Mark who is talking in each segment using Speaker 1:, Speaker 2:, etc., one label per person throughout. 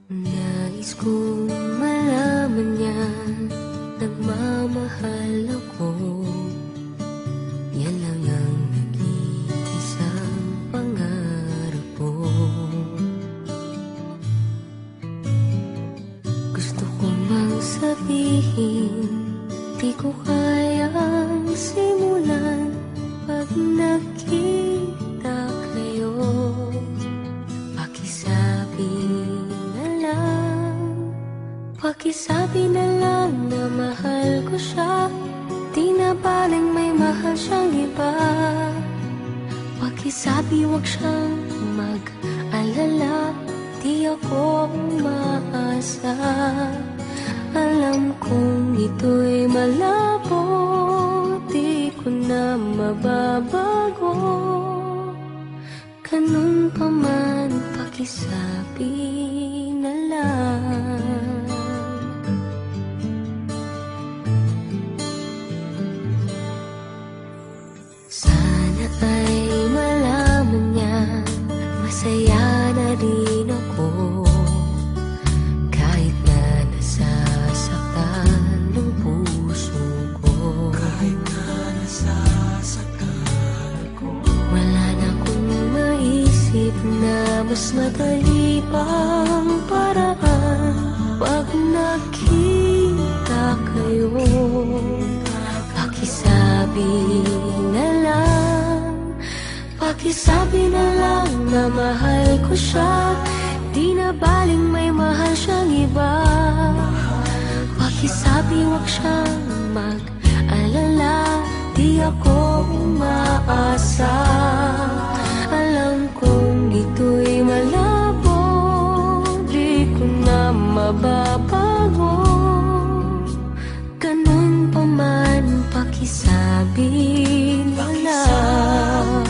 Speaker 1: Nais kong malaman niya, nagmamahal ako. Yan lang ang nag-iisang pangarap ko. Gusto ko mang sabihin, di ko kayang simulan pag nakita kayo. Pakisabi na lang na mahal ko siya, di na baling may mahal siyang iba. Pakisabi wag siyang mag-alala, di ako umaasa. Alam kong ito'y malabo, di ko na mababago. Ganun pa man, pakisabi na lang. Sana ay malaman niya, masaya na rin ako. Kahit na nasasaktan ng puso ko. Kahit na nasasaktan ako. Wala na akong maisip na mas madali pang paraan. Pag nakita kayo, pakisabi na lang, pakisabi na lang na mahal ko siya, di na baling may mahal siyang iba. Pakisabi wag siyang mag-alala, di ako umaasa. Alam kong ito'y malabo, di ko na mababago. Ganun pa man, pakisabi na lang.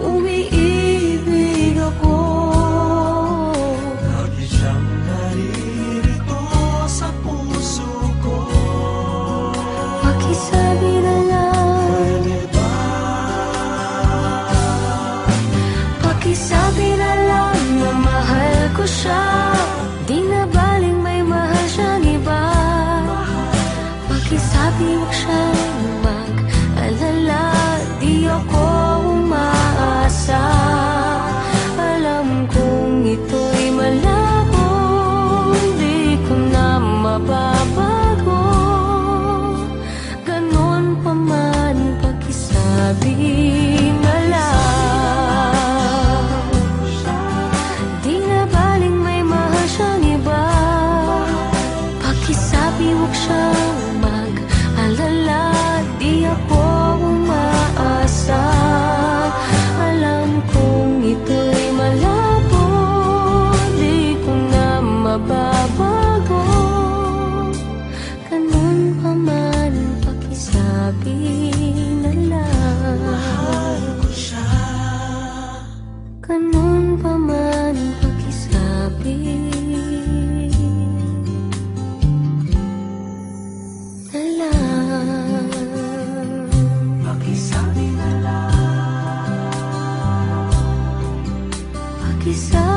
Speaker 1: Umiibig ako.
Speaker 2: Lagi siyang naririto sa puso ko.
Speaker 1: Pakisabi na lang.
Speaker 2: Pwede ba?
Speaker 1: Pakisabi na lang na mahal ko siya, di na baling may mahal siyang iba. Pakisabi wag siyang mag-alala, di ako umaasa. Alam kong ito'y malabo, di ko na mababago. Ganun pa man, pakisabi na lang. Di na baling may mahal siyang iba. Pakisabi wag siyang mag-alala, di ako umaasa. Alam kong ito'y malabo, di ko na mababago. Ganun pa man, pakisabi na lang.
Speaker 2: Ko siya.
Speaker 1: Ganun pa man, pakisabi na lang.
Speaker 2: Pakisabi na lang.
Speaker 1: Pakisabi